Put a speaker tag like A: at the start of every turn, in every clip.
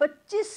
A: 25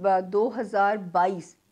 A: 2022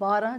A: 12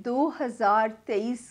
A: 2023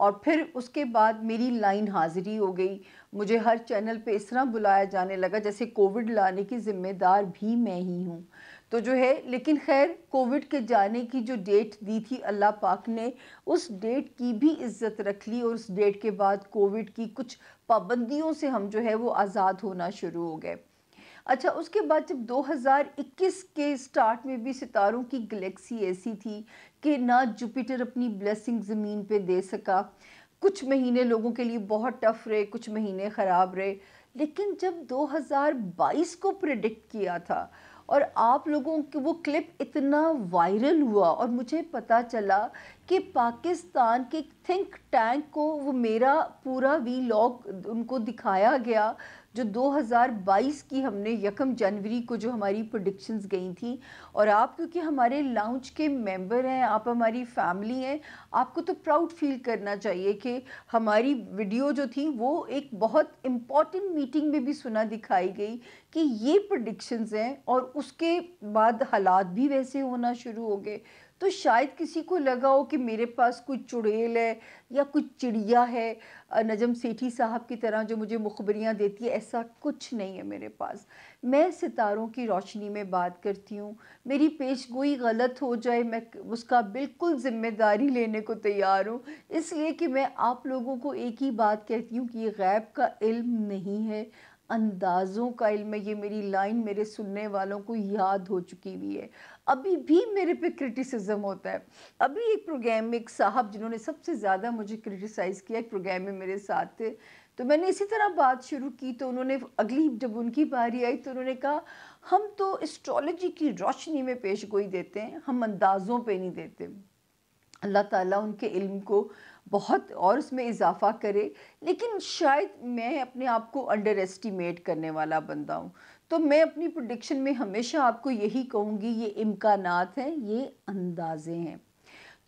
A: اور پھر اس کے بعد میری لائن حاضری ہو گئی. مجھے ہر چینل پہ اس طرح بلایا جانے لگا جیسے کووڈ لانے کی ذمہ دار بھی میں ہی ہوں. تو جو ہے لیکن خیر کووڈ کے جانے کی جو ڈیٹ دی تھی اللہ پاک نے اس ڈیٹ کی بھی عزت رکھ لی، اور اس ڈیٹ کے بعد کووڈ کی کچھ پابندیوں سے ہم جو ہے وہ آزاد ہونا شروع ہو گئے. اچھا اس کے بعد جب 2021 کے سٹارٹ میں بھی ستاروں کی گلیکسی ایسی تھی کہ نہ جوپیٹر اپنی بلیسنگ زمین پہ دے سکا. کچھ مہینے لوگوں کے لیے بہت ٹف رہے، کچھ مہینے خراب رہے، لیکن جب 2022 کو پریڈکٹ کیا تھا اور آپ لوگوں کی وہ کلپ اتنا وائرل ہوا اور مجھے پتا چلا کہ پاکستان کے تھنک ٹینک کو وہ میرا پورا وی لاگ ان کو دکھایا گیا جو 2022 کی ہم نے 1 جنوری کو جو ہماری پریڈکشنز گئی تھیں. اور آپ کیونکہ ہمارے لاؤنج کے ممبر ہیں، آپ ہماری فیملی ہیں، آپ کو تو پراؤڈ فیل کرنا چاہیے کہ ہماری ویڈیو جو تھی وہ ایک بہت امپورٹنٹ میٹنگ میں بھی سنا دکھائی گئی کہ یہ پریڈکشنز ہیں، اور اس کے بعد حالات بھی ویسے ہونا شروع ہو گئے. تو شاید کسی کو لگا ہو کہ میرے پاس کوئی چڑیل ہے یا کوئی چڑیا ہے نجم سیٹھی صاحب کی طرح جو مجھے مخبریاں دیتی ہے. ایسا کچھ نہیں ہے میرے پاس. میں ستاروں کی روشنی میں بات کرتی ہوں. میری پیش گوئی غلط ہو جائے میں اس کا بالکل ذمہ داری لینے کو تیار ہوں، اس لیے کہ میں آپ لوگوں کو ایک ہی بات کہتی ہوں کہ یہ غیب کا علم نہیں ہے، اندازوں کا علم ہے. یہ میری لائن میرے سننے والوں کو یاد ہو چکی ہوئی ہے. ابھی بھی میرے پہ کرٹیسزم ہوتا ہے. ابھی ایک پروگرام میں ایک صاحب جنہوں نے سب سے زیادہ مجھے کرٹیسائز کیا ایک پروگرام میں میرے ساتھ تھے، تو میں نے اسی طرح بات شروع کی تو انہوں نے اگلی جب ان کی باری آئی تو انہوں نے کہا ہم تو اسٹرالوجی کی روشنی میں پیش گوئی دیتے ہیں، ہم اندازوں پہ نہیں دیتے. اللہ تعالیٰ ان کے علم کو بہت اور اس میں اضافہ کرے، لیکن شاید میں اپنے آپ کو انڈر ایسٹیمیٹ کرنے والا بندہ ہوں. تو میں اپنی پریڈکشن میں ہمیشہ آپ کو یہی کہوں گی یہ امکانات ہیں، یہ اندازے ہیں.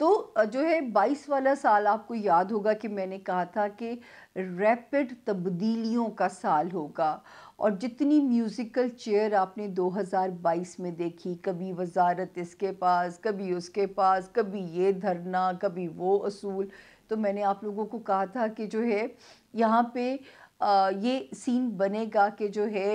A: تو جو ہے 22 والا سال آپ کو یاد ہوگا کہ میں نے کہا تھا کہ ریپڈ تبدیلیوں کا سال ہوگا، اور جتنی میوزیکل چیئر آپ نے 2022 میں دیکھی، کبھی وزارت اس کے پاس، کبھی اس کے پاس، کبھی یہ دھرنا، کبھی وہ اصول. تو میں نے آپ لوگوں کو کہا تھا کہ جو ہے یہاں پہ یہ سین بنے گا کہ جو ہے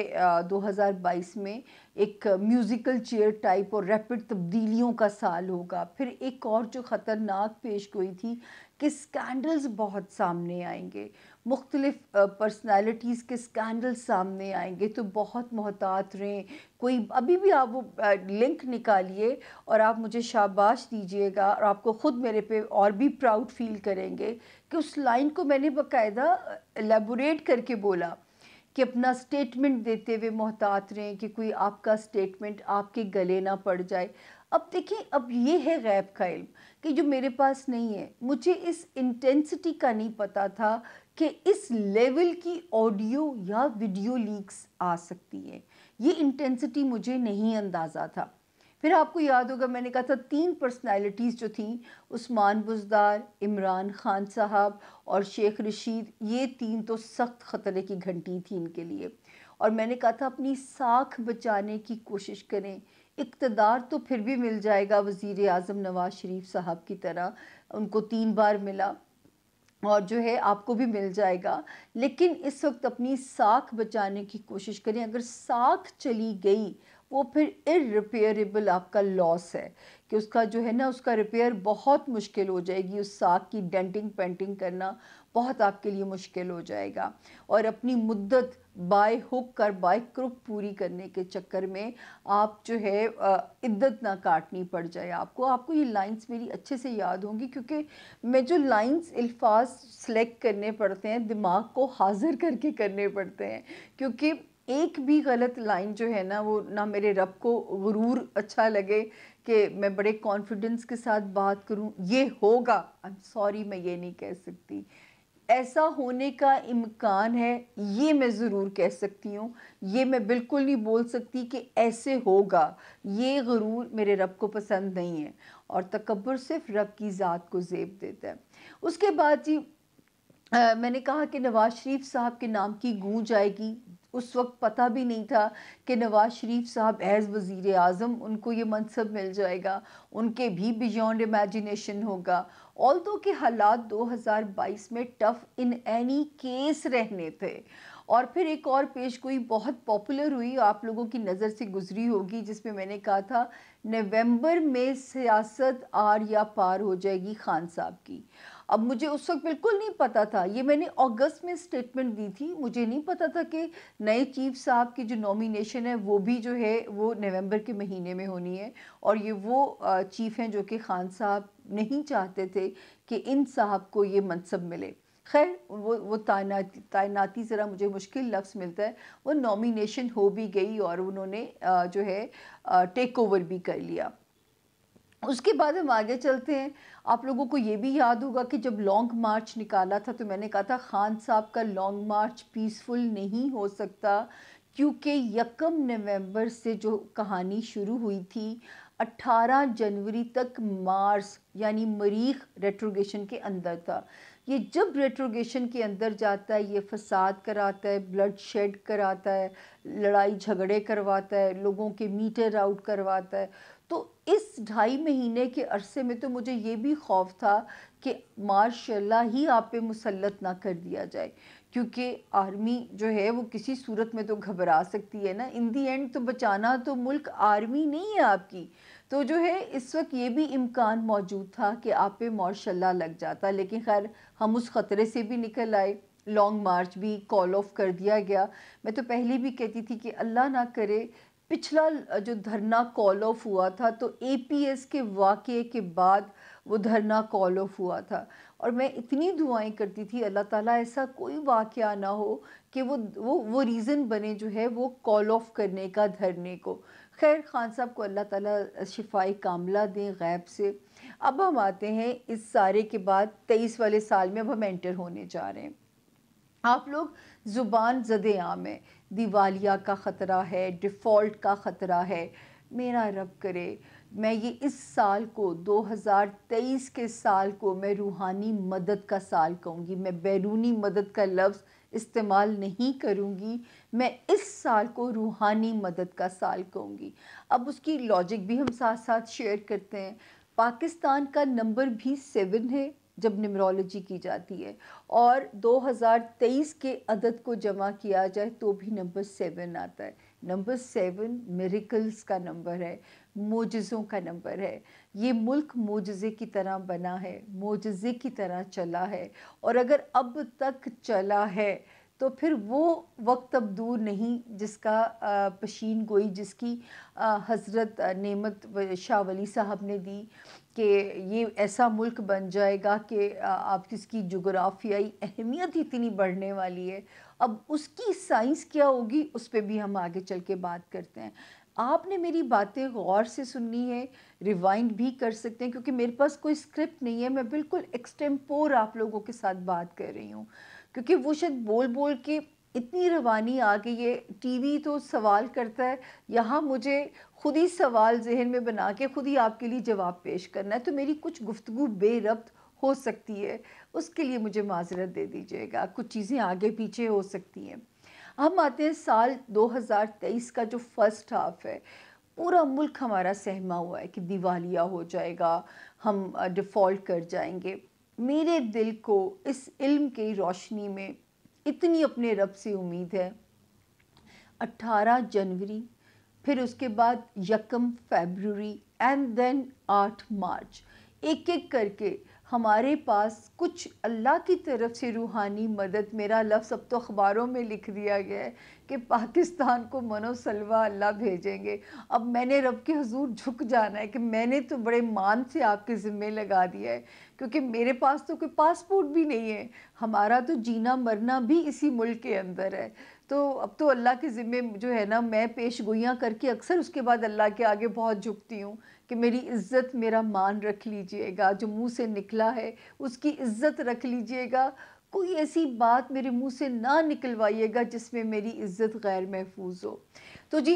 A: 2022 میں ایک میوزیکل چیئر ٹائپ اور ریپڈ تبدیلیوں کا سال ہوگا. پھر ایک اور جو خطرناک پیش گوئی تھی کہ سکینڈلز بہت سامنے آئیں گے، مختلف پرسنالٹیز کے سکینڈلز سامنے آئیں گے، تو بہت محتاط رہیں. کوئی ابھی بھی آپ وہ لنک نکالیے اور آپ مجھے شاباش دیجئے گا، اور آپ کو خود میرے پہ اور بھی پراؤڈ فیل کریں گے کہ اس لائن کو میں نے باقاعدہ ایلیبوریٹ کر کے بولا کہ اپنا سٹیٹمنٹ دیتے ہوئے محتاط رہیں کہ کوئی آپ کا سٹیٹمنٹ آپ کے گلے نہ پڑ جائے. اب دیکھیں اب یہ ہے غیب کا علم کہ جو میرے پاس نہیں ہے. مجھے اس انٹینسٹی کا نہیں پتا تھا کہ اس لیول کی آڈیو یا ویڈیو لیکس آ سکتی ہیں. یہ انٹینسٹی مجھے نہیں اندازہ تھا. پھر آپ کو یاد ہوگا میں نے کہا تھا 3 پرسنالٹیز جو تھیں، عثمان بزدار، عمران خان صاحب اور شیخ رشید، یہ 3 تو سخت خطرے کی گھنٹی تھی ان کے لیے. اور میں نے کہا تھا اپنی ساکھ بچانے کی کوشش کریں. اقتدار تو پھر بھی مل جائے گا وزیر اعظم نواز شریف صاحب کی طرح، ان کو 3 بار ملا اور جو ہے آپ کو بھی مل جائے گا، لیکن اس وقت اپنی ساکھ بچانے کی کوشش کریں. اگر ساکھ چلی گئی وہ پھر ارریپیئریبل آپ کا لاس ہے کہ اس کا جو ہے نا اس کا ریپیئر بہت مشکل ہو جائے گی. اس ساکھ کی ڈینٹنگ پینٹنگ کرنا بہت آپ کے لیے مشکل ہو جائے گا. اور اپنی مدت بائی ہک اور بائی کروک پوری کرنے کے چکر میں آپ جو ہے عدت نہ کاٹنی پڑ جائے آپ کو یہ لائنز میری اچھے سے یاد ہوں گی، کیونکہ میں جو لائنز الفاظ سلیکٹ کرنے پڑتے ہیں دماغ کو حاضر کر کے کرنے پڑتے ہیں، کیونکہ ایک بھی غلط لائن جو ہے نا وہ نہ میرے رب کو غرور اچھا لگے کہ میں بڑے کانفیڈنس کے ساتھ بات کروں یہ ہوگا. سوری میں یہ نہیں کہہ سکتی. ایسا ہونے کا امکان ہے یہ میں ضرور کہہ سکتی ہوں. یہ میں بالکل نہیں بول سکتی کہ ایسے ہوگا. یہ غرور میرے رب کو پسند نہیں ہے، اور تکبر صرف رب کی ذات کو زیب دیتا ہے. اس کے بعد جی میں نے کہا کہ نواز شریف صاحب کے نام کی گونج آئے گی. اس وقت پتہ بھی نہیں تھا کہ نواز شریف صاحب ایز وزیر اعظم ان کو یہ منصب مل جائے گا، ان کے بھی بیونڈ امیجنیشن ہوگا، آلدو کہ حالات 2022 میں ٹف ان اینی کیس رہنے تھے۔ اور پھر ایک اور پیش گوئی بہت پاپولر ہوئی، آپ لوگوں کی نظر سے گزری ہوگی، جس میں نے کہا تھا نومبر میں سیاست آر یا پار ہو جائے گی خان صاحب کی۔ اب مجھے اس وقت بالکل نہیں پتا تھا، یہ میں نے اگست میں سٹیٹمنٹ دی تھی، مجھے نہیں پتا تھا کہ نئے چیف صاحب کی جو نومینیشن ہے وہ بھی جو ہے وہ نومبر کے مہینے میں ہونی ہے، اور یہ وہ چیف ہیں جو کہ خان صاحب نہیں چاہتے تھے کہ ان صاحب کو یہ منصب ملے۔ خیر وہ تعیناتی ذرا مجھے مشکل لفظ ملتا ہے، وہ نومینیشن ہو بھی گئی اور انہوں نے جو ہے ٹیک اوور بھی کر لیا۔ اس کے بعد ہم آگے چلتے ہیں، آپ لوگوں کو یہ بھی یاد ہوگا کہ جب لانگ مارچ نکالا تھا تو میں نے کہا تھا خان صاحب کا لانگ مارچ پیسفل نہیں ہو سکتا، کیونکہ 1 نومبر سے جو کہانی شروع ہوئی تھی 18 جنوری تک مارس یعنی مریخ ریٹروگیشن کے اندر تھا۔ یہ جب ریٹروگیشن کے اندر جاتا ہے یہ فساد کراتا ہے، بلڈ شیڈ کراتا ہے، لڑائی جھگڑے کرواتا ہے، لوگوں کے میٹر آؤٹ کرواتا ہے۔ تو اس 2.5 مہینے کے عرصے میں تو مجھے یہ بھی خوف تھا کہ ماشاءاللہ ہی آپ پہ مسلط نہ کر دیا جائے، کیونکہ آرمی جو ہے وہ کسی صورت میں تو گھبرا سکتی ہے نا، ان دی اینڈ تو بچانا تو ملک آرمی نہیں ہے آپ کی، تو جو ہے اس وقت یہ بھی امکان موجود تھا کہ آپ پہ ماشاءاللہ لگ جاتا، لیکن خیر ہم اس خطرے سے بھی نکل آئے، لانگ مارچ بھی کال آف کر دیا گیا۔ میں تو پہلے بھی کہتی تھی کہ اللہ نہ کرے پچھلا جو دھرنا کال آف ہوا تھا تو اے پی ایس کے واقعے کے بعد وہ دھرنا کال آف ہوا تھا، اور میں اتنی دعائیں کرتی تھی اللہ تعالیٰ ایسا کوئی واقعہ نہ ہو کہ وہ ریزن بنے جو ہے وہ کال آف کرنے کا دھرنے کو۔ خیر خان صاحب کو اللہ تعالیٰ شفائے کاملہ دیں غیب سے۔ اب ہم آتے ہیں اس سارے کے بعد 23 والے سال میں، اب ہم انٹر ہونے جا رہے ہیں۔ آپ لوگ زبان زدِ عام ہے، دیوالیہ کا خطرہ ہے، ڈیفالٹ کا خطرہ ہے، میرا رب کرے میں یہ اس سال کو 2023 کے سال کو میں روحانی مدد کا سال کہوں گی، میں بیرونی مدد کا لفظ استعمال نہیں کروں گی، میں اس سال کو روحانی مدد کا سال کہوں گی۔ اب اس کی لاجک بھی ہم ساتھ ساتھ شیئر کرتے ہیں۔ پاکستان کا نمبر بھی 7 ہے جب نمرولوجی کی جاتی ہے، اور 2023 کے عدد کو جمع کیا جائے تو بھی نمبر 7 آتا ہے۔ نمبر 7 میریکلز کا نمبر ہے، معجزوں کا نمبر ہے۔ یہ ملک معجزے کی طرح بنا ہے، معجزے کی طرح چلا ہے، اور اگر اب تک چلا ہے تو پھر وہ وقت اب دور نہیں جس کا پشین گوئی جس کی حضرت نعمت شاہ ولی صاحب نے دی کہ یہ ایسا ملک بن جائے گا کہ آپ اس کی جغرافیائی اہمیت اتنی بڑھنے والی ہے۔ اب اس کی سائنس کیا ہوگی اس پہ بھی ہم آگے چل کے بات کرتے ہیں۔ آپ نے میری باتیں غور سے سننی ہے، ریوائنڈ بھی کر سکتے ہیں، کیونکہ میرے پاس کوئی اسکرپٹ نہیں ہے، میں بالکل ایکسٹمپور آپ لوگوں کے ساتھ بات کر رہی ہوں، کیونکہ وہ شاید بول بول کے اتنی روانی آ گئی ہے۔ ٹی وی تو سوال کرتا ہے، یہاں مجھے خود ہی سوال ذہن میں بنا کے خود ہی آپ کے لیے جواب پیش کرنا ہے، تو میری کچھ گفتگو بے ربط ہو سکتی ہے، اس کے لیے مجھے معذرت دے دیجیے گا، کچھ چیزیں آگے پیچھے ہو سکتی ہیں۔ ہم آتے ہیں سال 2023 کا جو فرسٹ ہاف ہے، پورا ملک ہمارا سہما ہوا ہے کہ دیوالیہ ہو جائے گا، ہم ڈیفالٹ کر جائیں گے۔ میرے دل کو اس علم کی روشنی میں اتنی اپنے رب سے امید ہے، 18 جنوری، پھر اس کے بعد 1 فیبروری اینڈ دین 8 مارچ، ایک ایک کر کے ہمارے پاس کچھ اللہ کی طرف سے روحانی مدد، میرا لفظ اب تو اخباروں میں لکھ دیا گیا ہے کہ پاکستان کو منو سلوہ اللہ بھیجیں گے۔ اب میں نے رب کے حضور جھک جانا ہے کہ میں نے تو بڑے مان سے آپ کے ذمے لگا دیا ہے، کیونکہ میرے پاس تو کوئی پاسپورٹ بھی نہیں ہے، ہمارا تو جینا مرنا بھی اسی ملک کے اندر ہے۔ تو اب تو اللہ کے ذمے جو ہے نا، میں پیش گوئیاں کر کے اکثر اس کے بعد اللہ کے آگے بہت جھکتی ہوں کہ میری عزت میرا مان رکھ لیجئے گا، جو منہ سے نکلا ہے اس کی عزت رکھ لیجئے گا، کوئی ایسی بات میرے منہ سے نہ نکلوائیے گا جس میں میری عزت غیر محفوظ ہو۔ تو جی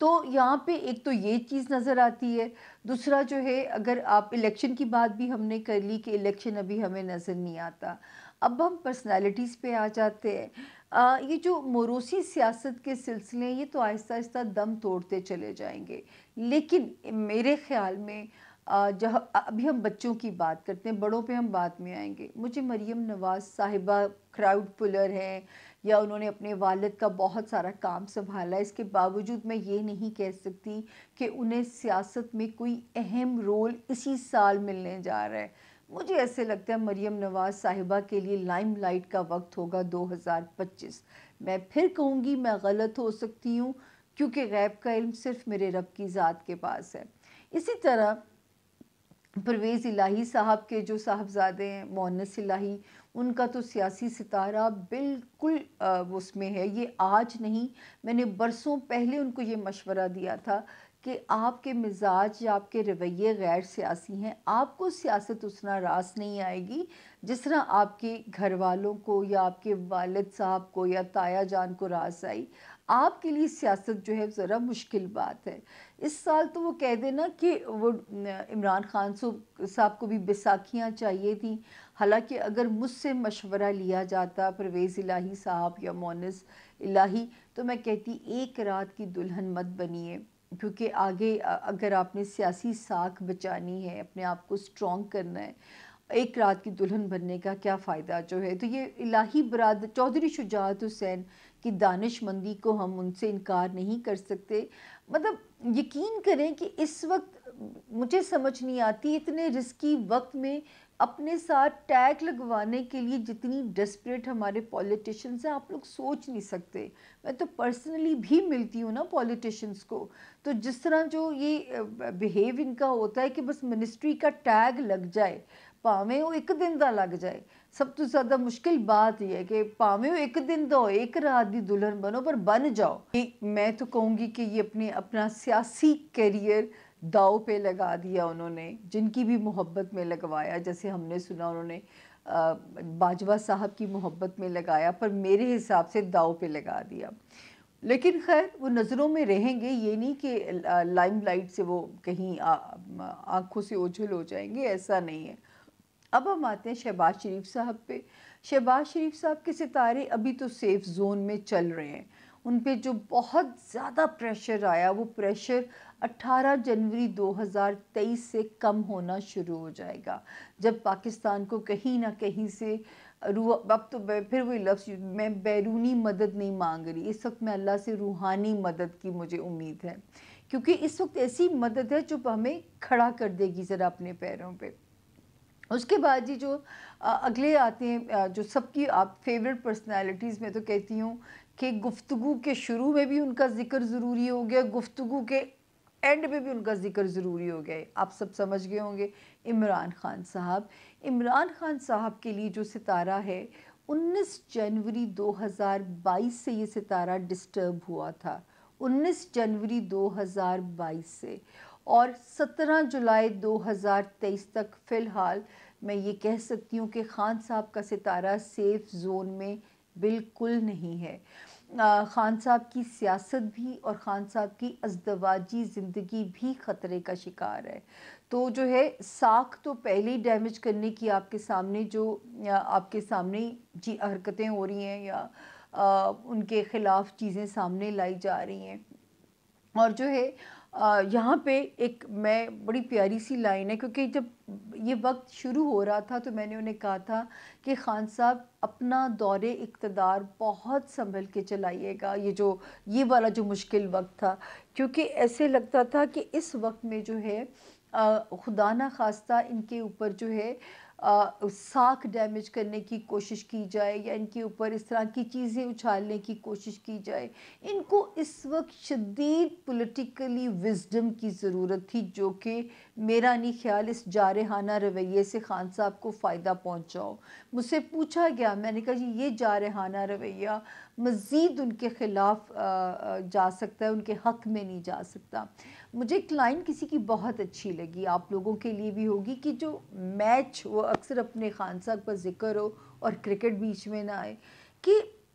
A: تو یہاں پہ ایک تو یہ چیز نظر آتی ہے، دوسرا جو ہے اگر آپ الیکشن کی بات بھی ہم نے کر لی کہ الیکشن ابھی ہمیں نظر نہیں آتا، اب ہم پرسنالٹیز پہ آ جاتے ہیں۔ یہ جو موروثی سیاست کے سلسلے ہیں یہ تو آہستہ آہستہ دم توڑتے چلے جائیں گے، لیکن میرے خیال میں جہاں ابھی ہم بچوں کی بات کرتے ہیں، بڑوں پہ ہم بعد میں آئیں گے، مجھے مریم نواز صاحبہ کراؤڈ پلر ہیں، یا انہوں نے اپنے والد کا بہت سارا کام سنبھالا، اس کے باوجود میں یہ نہیں کہہ سکتی کہ انہیں سیاست میں کوئی اہم رول اسی سال ملنے جا رہا ہے۔ مجھے ایسے لگتا ہے مریم نواز صاحبہ کے لیے لائم لائٹ کا وقت ہوگا 2025۔ میں پھر کہوں گی میں غلط ہو سکتی ہوں، کیونکہ غیب کا علم صرف میرے رب کی ذات کے پاس ہے۔ اسی طرح پرویز الہی صاحب کے جو صاحبزادے ہیں مونس الہی، ان کا تو سیاسی ستارہ بالکل اس میں ہے، یہ آج نہیں، میں نے برسوں پہلے ان کو یہ مشورہ دیا تھا کہ آپ کے مزاج یا آپ کے رویے غیر سیاسی ہیں، آپ کو سیاست اتنا راس نہیں آئے گی جس طرح آپ کے گھر والوں کو یا آپ کے والد صاحب کو یا تایا جان کو راس آئی۔ آپ کے لیے سیاست جو ہے ذرا مشکل بات ہے۔ اس سال تو وہ کہہ دینا کہ وہ عمران خان صاحب کو بھی بیساکھیاں چاہیے تھیں، حالانکہ اگر مجھ سے مشورہ لیا جاتا پرویز الہی صاحب یا مونس الہی، تو میں کہتی ایک رات کی دلہن مت بنیے، کیونکہ آگے اگر آپ نے سیاسی ساکھ بچانی ہے، اپنے آپ کو سٹرونگ کرنا ہے، ایک رات کی دلہن بننے کا کیا فائدہ جو ہے۔ تو یہ الہی برادر چودھری شجاعت حسین کی دانش مندی کو ہم ان سے انکار نہیں کر سکتے۔ مطلب یقین کریں کہ اس وقت مجھے سمجھ نہیں آتی اتنے رسکی وقت میں اپنے ساتھ ٹیگ لگوانے کے لیے جتنی ڈیسپریٹ ہمارے پولیٹیشنز ہیں، آپ لوگ سوچ نہیں سکتے۔ میں تو پرسنلی بھی ملتی ہوں نا پولیٹیشنز کو، تو جس طرح جو یہ بیہیو ان کا ہوتا ہے کہ بس منسٹری کا ٹیگ لگ جائے، پاویں وہ ایک دن دا لگ جائے۔ سب تو زیادہ مشکل بات یہ ہے کہ پاویں وہ ایک دن دو ایک رات دی دلہن بنو پر بن جاؤ۔ میں تو کہوں گی کہ یہ اپنا سیاسی کیریئر داؤ پہ لگا دیا انہوں نے، جن کی بھی محبت میں لگوایا، جیسے ہم نے سنا انہوں نے باجوہ صاحب کی محبت میں لگایا، پر میرے حساب سے داؤ پہ لگا دیا۔ لیکن خیر وہ نظروں میں رہیں گے، یہ نہیں کہ لائم لائٹ سے وہ کہیں آنکھوں سے اوجھل ہو جائیں گے، ایسا نہیں ہے۔ اب ہم آتے ہیں شہباز شریف صاحب پہ۔ شہباز شریف صاحب کے ستارے ابھی تو سیف زون میں چل رہے ہیں، ان پہ جو بہت زیادہ پریشر آیا وہ پریشر 18 جنوری 2023 سے کم ہونا شروع ہو جائے گا، جب پاکستان کو کہیں نہ کہیں سے اب تو پھر وہی لفظ میں بیرونی مدد نہیں مانگ رہی، اس وقت میں اللہ سے روحانی مدد کی مجھے امید ہے، کیونکہ اس وقت ایسی مدد ہے جو ہمیں کھڑا کر دے گی ذرا اپنے پیروں پہ۔ اس کے بعد جی جو اگلے آتے ہیں جو سب کی آپ فیورٹ پرسنالٹیز، میں تو کہتی ہوں کہ گفتگو کے شروع میں بھی ان کا ذکر ضروری ہو گیا، گفتگو کے اینڈ میں بھی ان کا ذکر ضروری ہو گیا، آپ سب سمجھ گئے ہوں گے، عمران خان صاحب۔ عمران خان صاحب کے لیے جو ستارہ ہے 19 جنوری 2022 سے یہ ستارہ ڈسٹرب ہوا تھا، 19 جنوری 2022 سے، اور 17 جولائی 2023 تک فی الحال میں یہ کہہ سکتی ہوں کہ خان صاحب کا ستارہ سیف زون میں بالکل نہیں ہے۔ خان صاحب کی سیاست بھی اور خان صاحب کی ازدواجی زندگی بھی خطرے کا شکار ہے۔ تو جو ہے ساکھ تو پہلے ہی ڈیمیج کرنے کی آپ کے سامنے جو آپ کے سامنے جی حرکتیں ہو رہی ہیں یا ان کے خلاف چیزیں سامنے لائی جا رہی ہیں، اور جو ہے یہاں پہ ایک میں بڑی پیاری سی لائن ہے، کیونکہ جب یہ وقت شروع ہو رہا تھا تو میں نے انہیں کہا تھا کہ خان صاحب اپنا دور اقتدار بہت سنبھل کے چلائیے گا، یہ والا جو مشکل وقت تھا، کیونکہ ایسے لگتا تھا کہ اس وقت میں جو ہے خدا نہ خواستہ ان کے اوپر جو ہے ساکھ ڈیمیج کرنے کی کوشش کی جائے یا ان کے اوپر اس طرح کی چیزیں اچھالنے کی کوشش کی جائے۔ ان کو اس وقت شدید پولیٹیکلی وزڈم کی ضرورت تھی، جو کہ میرا نہیں خیال اس جارحانہ رویے سے خان صاحب کو فائدہ پہنچاؤ۔ مجھ سے پوچھا گیا، میں نے کہا جی یہ جارحانہ رویہ مزید ان کے خلاف جا سکتا ہے، ان کے حق میں نہیں جا سکتا۔ مجھے ایک لائن کسی کی بہت اچھی لگی، آپ لوگوں کے لیے بھی ہوگی، کہ جو میچ وہ اکثر اپنے خان صاحب کا ذکر ہو اور کرکٹ بیچ میں نہ آئے، کہ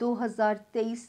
A: 2023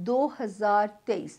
A: 2023।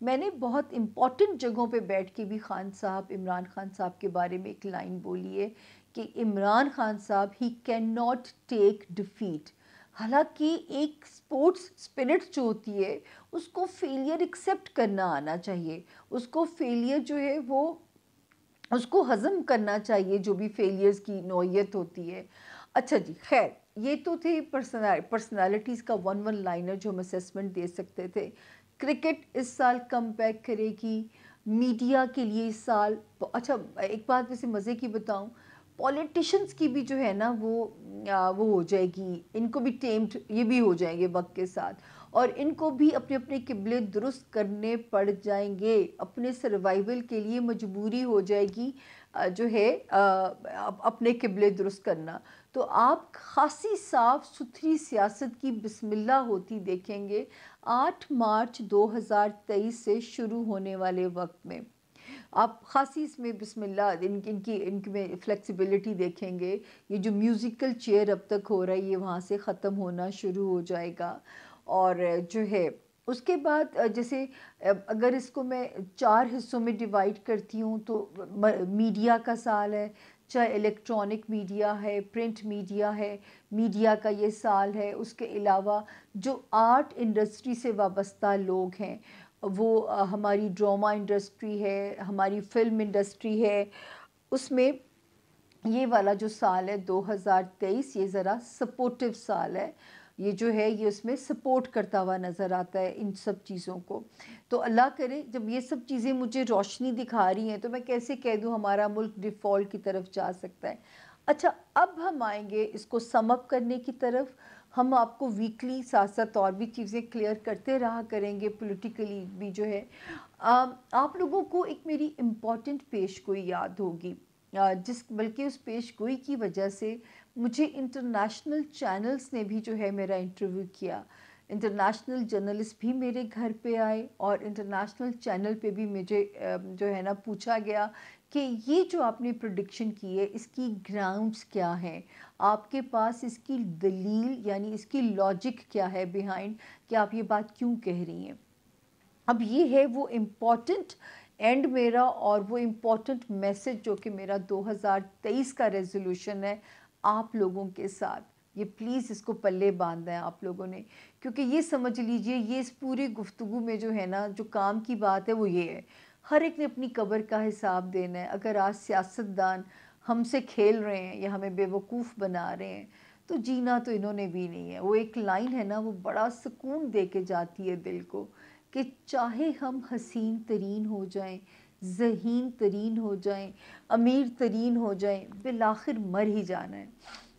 A: میں نے بہت امپورٹنٹ جگہوں پہ بیٹھ کے بھی خان صاحب، عمران خان صاحب کے بارے میں ایک لائن بولی ہے کہ عمران خان صاحب he can not take defeat. حالانکہ ایک اسپورٹس اسپرٹ جو ہوتی ہے اس کو فیلئر ایکسیپٹ کرنا آنا چاہیے، اس کو فیلئر جو ہے وہ اس کو ہضم کرنا چاہیے، جو بھی فیلیئرز کی نوعیت ہوتی ہے. اچھا جی، خیر یہ تو تھے پرسنالٹیز کا ون لائنر جو ہم اسیسمنٹ دے سکتے تھے. کرکٹ اس سال کم بیک کرے گی، میڈیا کے لیے اس سال اچھا ایک بات ویسے مزے کی بتاؤں، پولیٹیشنز کی بھی جو ہے نا وہ ہو جائے گی، ان کو بھی ٹیمڈ یہ بھی ہو جائیں گے وقت کے ساتھ، اور ان کو بھی اپنے اپنے قبلے درست کرنے پڑ جائیں گے. اپنے سروائیول کے لیے مجبوری ہو جائے گی جو ہے اپنے قبلے درست کرنا. تو آپ خاصی صاف ستھری سیاست کی بسم اللہ ہوتی دیکھیں گے 8 مارچ 2023 سے شروع ہونے والے وقت میں. آپ خاصی اس میں بسم اللہ ان میں فلیکسیبلٹی دیکھیں گے. یہ جو میوزیکل چیئر اب تک ہو رہا ہے یہ وہاں سے ختم ہونا شروع ہو جائے گا. اور جو ہے اس کے بعد جیسے اگر اس کو میں 4 حصوں میں ڈیوائیڈ کرتی ہوں تو میڈیا کا سال ہے، چاہے الیکٹرانک میڈیا ہے، پرنٹ میڈیا ہے، میڈیا کا یہ سال ہے. اس کے علاوہ جو آرٹ انڈسٹری سے وابستہ لوگ ہیں، وہ ہماری ڈراما انڈسٹری ہے، ہماری فلم انڈسٹری ہے، اس میں یہ والا جو سال ہے 2023 یہ ذرا سپورٹیو سال ہے. یہ جو ہے یہ اس میں سپورٹ کرتا ہوا نظر آتا ہے ان سب چیزوں کو. تو اللہ کرے جب یہ سب چیزیں مجھے روشنی دکھا رہی ہیں تو میں کیسے کہہ دوں ہمارا ملک ڈیفالٹ کی طرف جا سکتا ہے. اچھا اب ہم آئیں گے اس کو سم اپ کرنے کی طرف. ہم آپ کو ویکلی ساتھ ساتھ اور بھی چیزیں کلیئر کرتے رہا کریں گے، پولیٹیکلی بھی جو ہے. آپ لوگوں کو ایک میری امپورٹنٹ پیش گوئی یاد ہوگی، بلکہ اس پیش گوئی کی وجہ سے مجھے انٹرنیشنل چینلز نے بھی جو ہے میرا انٹرویو کیا. انٹرنیشنل جرنلسٹ بھی میرے گھر پہ آئے اور انٹرنیشنل چینل پہ بھی مجھے جو ہے نا پوچھا گیا کہ یہ جو آپ نے پریڈکشن کی ہے اس کی گراؤنڈز کیا ہیں، آپ کے پاس اس کی دلیل یعنی اس کی لاجک کیا ہے بیہائنڈ کہ آپ یہ بات کیوں کہہ رہی ہیں. اب یہ ہے وہ امپورٹنٹ اینڈ میرا اور وہ امپورٹنٹ میسج جو کہ میرا 2023 کا ریزولوشن ہے آپ لوگوں کے ساتھ. یہ پلیز اس کو پلے باندھیں آپ لوگوں نے، کیونکہ یہ سمجھ لیجئے یہ اس پوری گفتگو میں جو ہے نا جو کام کی بات ہے وہ یہ ہے، ہر ایک نے اپنی قبر کا حساب دینا ہے. اگر آج سیاستدان ہم سے کھیل رہے ہیں یا ہمیں بے وقوف بنا رہے ہیں تو جینا تو انہوں نے بھی نہیں ہے. وہ ایک لائن ہے نا وہ بڑا سکون دے کے جاتی ہے دل کو کہ چاہے ہم حسین ترین ہو جائیں، ذہین ترین ہو جائیں، امیر ترین ہو جائیں، بالآخر مر ہی جانا ہے.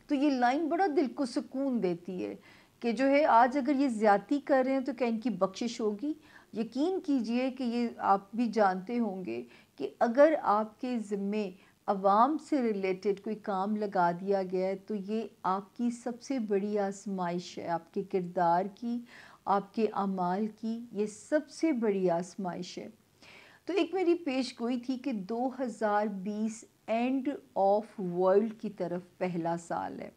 A: تو یہ لائن بڑا دل کو سکون دیتی ہے کہ جو ہے آج اگر یہ زیادتی کر رہے ہیں تو کیا ان کی بخشش ہوگی؟ یقین کیجئے کہ یہ آپ بھی جانتے ہوں گے کہ اگر آپ کے ذمے عوام سے ریلیٹڈ کوئی کام لگا دیا گیا ہے تو یہ آپ کی سب سے بڑی آزمائش ہے، آپ کے کردار کی، آپ کے اعمال کی یہ سب سے بڑی آزمائش ہے. تو ایک میری پیش گوئی تھی کہ 2020 اینڈ آف ورلڈ کی طرف پہلا سال ہے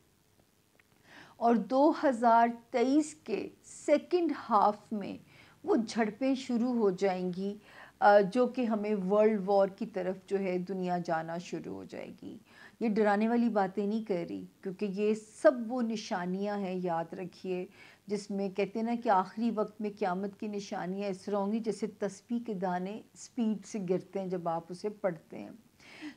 A: اور 2023 کے سیکنڈ ہاف میں وہ جھڑپیں شروع ہو جائیں گی جو کہ ہمیں ورلڈ وار کی طرف جو ہے دنیا جانا شروع ہو جائے گی. یہ ڈرانے والی باتیں نہیں کر رہی کیونکہ یہ سب وہ نشانیاں ہیں، یاد رکھیے، جس میں کہتے ہیں نا کہ آخری وقت میں قیامت کی نشانیاں اس طرح ہوں گی جیسے تسبیح کے دانے سپیڈ سے گرتے ہیں جب آپ اسے پڑھتے ہیں.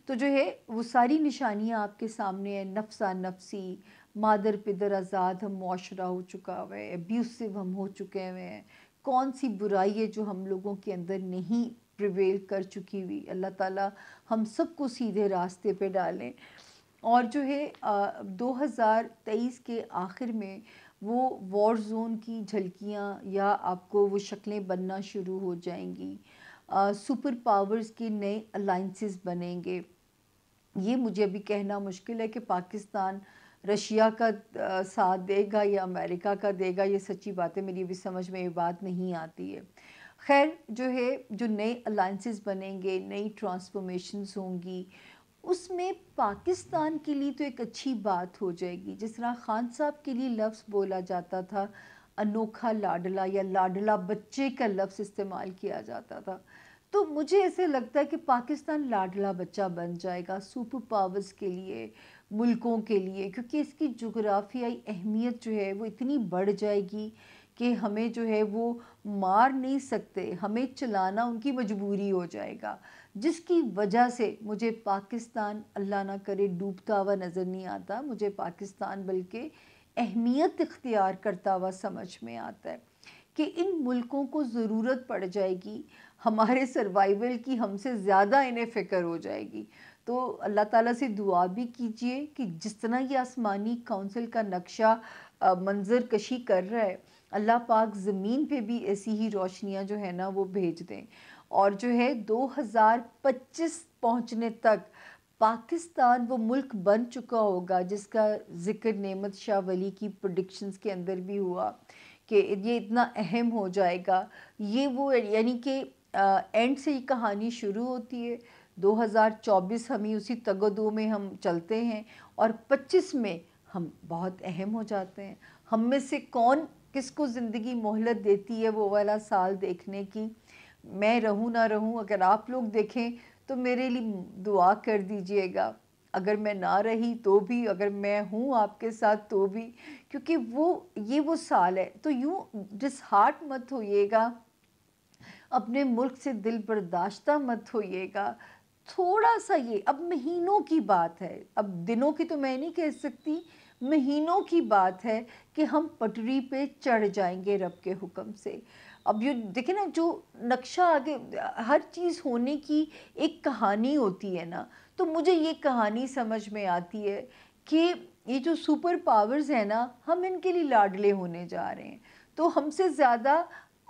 A: تو جو ہے وہ ساری نشانیاں آپ کے سامنے ہیں. نفسا نفسی، مادر پدر آزاد ہم معاشرہ ہو چکا ہوا ہے، ابیوسو ہم ہو چکے ہوئے ہیں. کون سی برائی ہے جو ہم لوگوں کے اندر نہیں پریویل کر چکی ہوئی؟ اللہ تعالیٰ ہم سب کو سیدھے راستے پہ ڈالیں. اور جو ہے 2023 کے آخر میں وہ وار زون کی جھلکیاں یا آپ کو وہ شکلیں بننا شروع ہو جائیں گی. سپر پاورز کے نئے الائنسز بنیں گے. یہ مجھے ابھی کہنا مشکل ہے کہ پاکستان رشیا کا ساتھ دے گا یا امریکہ کا دے گا، یہ سچی بات ہے، میری ابھی سمجھ میں یہ بات نہیں آتی ہے. خیر جو ہے جو نئے الائنسز بنیں گے، نئی ٹرانسفارمیشنز ہوں گی، اس میں پاکستان کے لیے تو ایک اچھی بات ہو جائے گی. جس طرح خان صاحب کے لیے لفظ بولا جاتا تھا انوکھا لاڈلا یا لاڈلا بچے کا لفظ استعمال کیا جاتا تھا. تو مجھے ایسے لگتا ہے کہ پاکستان لاڈلا بچہ بن جائے گا سپر پاورز کے لیے، ملکوں کے لیے، کیونکہ اس کی جغرافیائی اہمیت جو ہے وہ اتنی بڑھ جائے گی کہ ہمیں جو ہے وہ مار نہیں سکتے، ہمیں چلانا ان کی مجبوری ہو جائے گا، جس کی وجہ سے مجھے پاکستان اللہ نہ کرے ڈوبتا ہوا نظر نہیں آتا. مجھے پاکستان بلکہ اہمیت اختیار کرتا ہوا سمجھ میں آتا ہے کہ ان ملکوں کو ضرورت پڑ جائے گی ہمارے سروائیول کی، ہم سے زیادہ انہیں فکر ہو جائے گی. تو اللہ تعالیٰ سے دعا بھی کیجئے کہ جس طرح یہ آسمانی کونسل کا نقشہ منظر کشی کر رہا ہے، اللہ پاک زمین پہ بھی ایسی ہی روشنیاں جو ہے نا وہ بھیج دیں، اور جو ہے 2025 پہنچنے تک پاکستان وہ ملک بن چکا ہوگا جس کا ذکر نعمت شاہ ولی کی پریڈکشنز کے اندر بھی ہوا کہ یہ اتنا اہم ہو جائے گا. یہ وہ یعنی کہ اینڈ سے یہ کہانی شروع ہوتی ہے، 2024 ہمیں اسی تگ و دو میں ہم چلتے ہیں، اور 25 میں ہم بہت اہم ہو جاتے ہیں. ہم میں سے کون کس کو زندگی مہلت دیتی ہے وہ والا سال دیکھنے کی؟ میں رہوں نہ رہوں، اگر آپ لوگ دیکھیں تو میرے لیے دعا کر دیجئے گا. اگر میں نہ رہی تو بھی، اگر میں ہوں آپ کے ساتھ تو بھی، کیونکہ یہ وہ سال ہے. تو یوں ڈس ہارٹ مت ہوئیے گا، اپنے ملک سے دل برداشتہ مت ہوئیے گا. تھوڑا سا یہ اب مہینوں کی بات ہے، اب دنوں کی تو میں نہیں کہہ سکتی، مہینوں کی بات ہے کہ ہم پٹری پہ چڑھ جائیں گے رب کے حکم سے. اب یہ دیکھیں نا، جو نقشہ آگے ہر چیز ہونے کی ایک کہانی ہوتی ہے نا، تو مجھے یہ کہانی سمجھ میں آتی ہے کہ یہ جو سپر پاورز ہیں نا، ہم ان کے لیے لاڈلے ہونے جا رہے ہیں. تو ہم سے زیادہ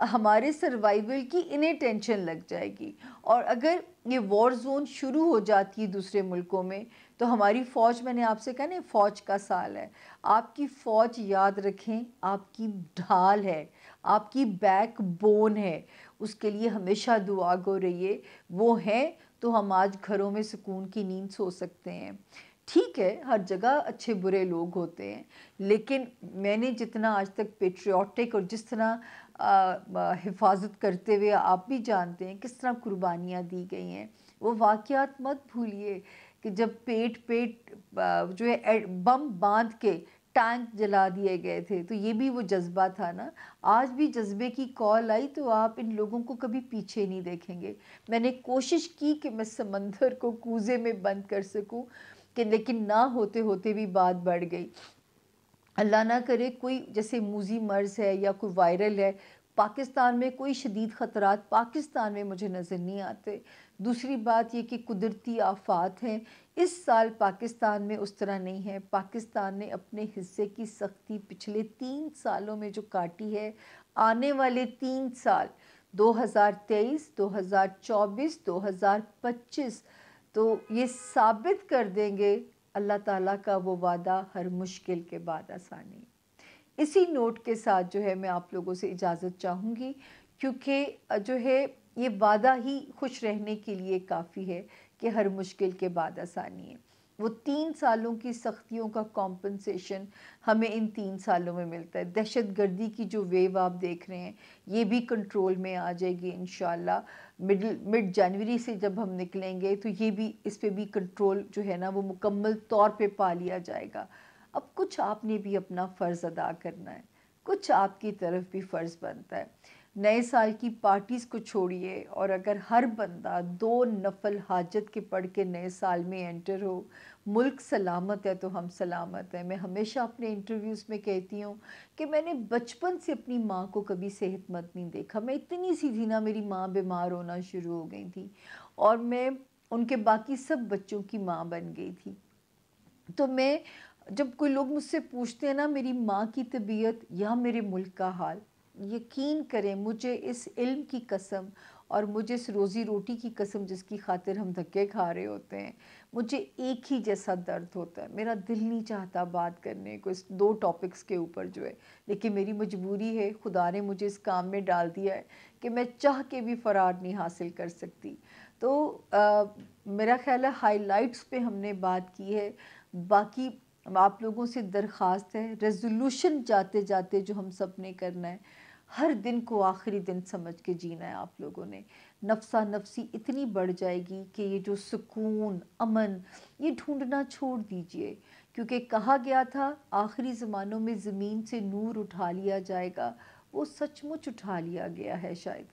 A: ہمارے سروائیول کی انہیں ٹینشن لگ جائے گی. اور اگر یہ وار زون شروع ہو جاتی ہے دوسرے ملکوں میں، تو ہماری فوج، میں نے آپ سے کہا نا فوج کا سال ہے، آپ کی فوج یاد رکھیں آپ کی ڈھال ہے، آپ کی بیک بون ہے، اس کے لیے ہمیشہ دعا گو رہیے. وہ ہیں تو ہم آج گھروں میں سکون کی نیند سو سکتے ہیں. ٹھیک ہے، ہر جگہ اچھے برے لوگ ہوتے ہیں، لیکن میں نے جتنا آج تک پیٹریوٹک اور جس طرح حفاظت کرتے ہوئے، آپ بھی جانتے ہیں کس طرح قربانیاں دی گئی ہیں، وہ واقعات مت بھولیے کہ جب پیٹ جو ہے بم باندھ کے ٹینک جلا دیے گئے تھے، تو یہ بھی وہ جذبہ تھا نا. آج بھی جذبے کی کال آئی تو آپ ان لوگوں کو کبھی پیچھے نہیں دیکھیں گے. میں نے کوشش کی کہ میں سمندر کو کوزے میں بند کر سکوں، لیکن نہ ہوتے ہوتے بھی بات بڑھ گئی. اللہ نہ کرے کوئی جیسے موذی مرض ہے یا کوئی وائرل ہے، پاکستان میں کوئی شدید خطرات پاکستان میں مجھے نظر نہیں آتے. دوسری بات یہ کہ قدرتی آفات ہیں، اس سال پاکستان میں اس طرح نہیں ہے. پاکستان نے اپنے حصے کی سختی پچھلے 3 سالوں میں جو کاٹی ہے، آنے والے 3 سال 2023، 2024، 2025 تو یہ ثابت کر دیں گے اللہ تعالیٰ کا وہ وعدہ، ہر مشکل کے بعد آسانی. اسی نوٹ کے ساتھ جو ہے میں آپ لوگوں سے اجازت چاہوں گی، کیونکہ جو ہے یہ وعدہ ہی خوش رہنے کے لیے کافی ہے کہ ہر مشکل کے بعد آسانی ہے. وہ 3 سالوں کی سختیوں کا کمپنسیشن ہمیں ان 3 سالوں میں ملتا ہے. دہشت گردی کی جو ویو آپ دیکھ رہے ہیں، یہ بھی کنٹرول میں آ جائے گی انشاءاللہ. مڈ جنوری سے جب ہم نکلیں گے تو یہ بھی، اس پہ بھی کنٹرول جو ہے نا وہ مکمل طور پہ پا لیا جائے گا. اب کچھ آپ نے بھی اپنا فرض ادا کرنا ہے، کچھ آپ کی طرف بھی فرض بنتا ہے. نئے سال کی پارٹیز کو چھوڑیے، اور اگر ہر بندہ 2 نفل حاجت کے پڑھ کے نئے سال میں انٹر ہو، ملک سلامت ہے تو ہم سلامت ہیں. میں ہمیشہ اپنے انٹرویوز میں کہتی ہوں کہ میں نے بچپن سے اپنی ماں کو کبھی صحت مند نہیں دیکھا. میں اتنی سی تھی نا، میری ماں بیمار ہونا شروع ہو گئی تھی، اور میں ان کے باقی سب بچوں کی ماں بن گئی تھی. تو میں جب کوئی لوگ مجھ سے پوچھتے ہیں نا میری ماں کی طبیعت یا میرے ملک کا حال، یقین کریں مجھے اس علم کی قسم اور مجھے اس روزی روٹی کی قسم جس کی خاطر ہم دھکے کھا رہے ہوتے ہیں، مجھے ایک ہی جیسا درد ہوتا ہے. میرا دل نہیں چاہتا بات کرنے کو اس 2 ٹاپکس کے اوپر جو ہے، لیکن میری مجبوری ہے. خدا نے مجھے اس کام میں ڈال دیا ہے کہ میں چاہ کے بھی فرار نہیں حاصل کر سکتی. تو میرا خیال ہے ہائی لائٹس پہ ہم نے بات کی ہے، باقی آپ لوگوں سے درخواست ہے، ریزولوشن جاتے جاتے جو ہم سب نے کرنا ہے، ہر دن کو آخری دن سمجھ کے جینا ہے آپ لوگوں نے۔ نفسا نفسی اتنی بڑھ جائے گی کہ یہ جو سکون، امن، یہ ڈھونڈنا چھوڑ دیجئے، کیونکہ کہا گیا تھا آخری زمانوں میں زمین سے نور اٹھا لیا جائے گا، وہ سچ مچ اٹھا لیا گیا ہے شاید۔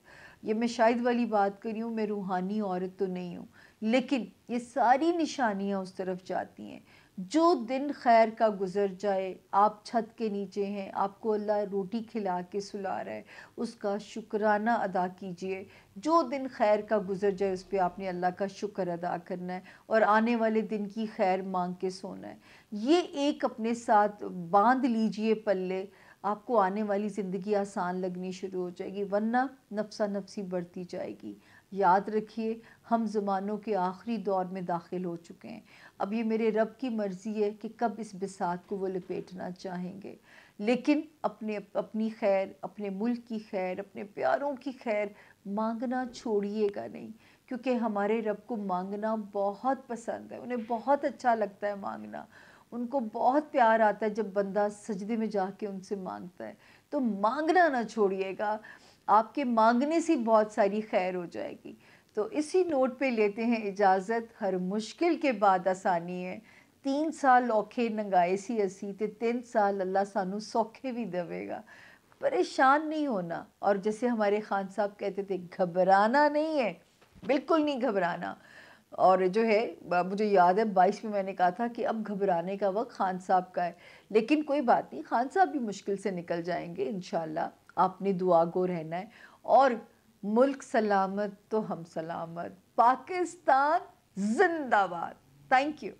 A: یہ میں شاید والی بات کری ہوں، میں روحانی عورت تو نہیں ہوں، لیکن یہ ساری نشانیاں اس طرف جاتی ہیں۔ جو دن خیر کا گزر جائے، آپ چھت کے نیچے ہیں، آپ کو اللہ روٹی کھلا کے سلا رہا ہے، اس کا شکرانہ ادا کیجئے۔ جو دن خیر کا گزر جائے اس پہ آپ نے اللہ کا شکر ادا کرنا ہے اور آنے والے دن کی خیر مانگ کے سونا ہے۔ یہ ایک اپنے ساتھ باندھ لیجئے پلے، آپ کو آنے والی زندگی آسان لگنی شروع ہو جائے گی، ورنہ نفسا نفسی بڑھتی جائے گی۔ یاد رکھیے ہم زمانوں کے آخری دور میں داخل ہو چکے ہیں۔ اب یہ میرے رب کی مرضی ہے کہ کب اس بساط کو وہ لپیٹنا چاہیں گے، لیکن اپنی خیر، اپنے ملک کی خیر، اپنے پیاروں کی خیر مانگنا چھوڑیے گا نہیں، کیونکہ ہمارے رب کو مانگنا بہت پسند ہے، انہیں بہت اچھا لگتا ہے مانگنا، ان کو بہت پیار آتا ہے جب بندہ سجدے میں جا کے ان سے مانگتا ہے۔ تو مانگنا نہ چھوڑیے گا، آپ کے مانگنے سے بہت ساری خیر ہو جائے گی۔ تو اسی نوٹ پہ لیتے ہیں اجازت، ہر مشکل کے بعد آسانی ہے۔ 3 سال اوکھے ننگائے سی اسی تے 3 سال اللہ سانو سوکھے بھی دوے گا۔ پریشان نہیں ہونا، اور جیسے ہمارے خان صاحب کہتے تھے گھبرانا نہیں ہے، بالکل نہیں گھبرانا۔ اور جو ہے مجھے یاد ہے 22 میں نے کہا تھا کہ اب گھبرانے کا وقت خان صاحب کا ہے، لیکن کوئی بات نہیں، خان صاحب بھی مشکل سے نکل جائیں گے انشاءاللہ۔ آپ نے دعا گو رہنا ہے، اور ملک سلامت تو ہم سلامت، پاکستان زندہ باد۔ Thank you.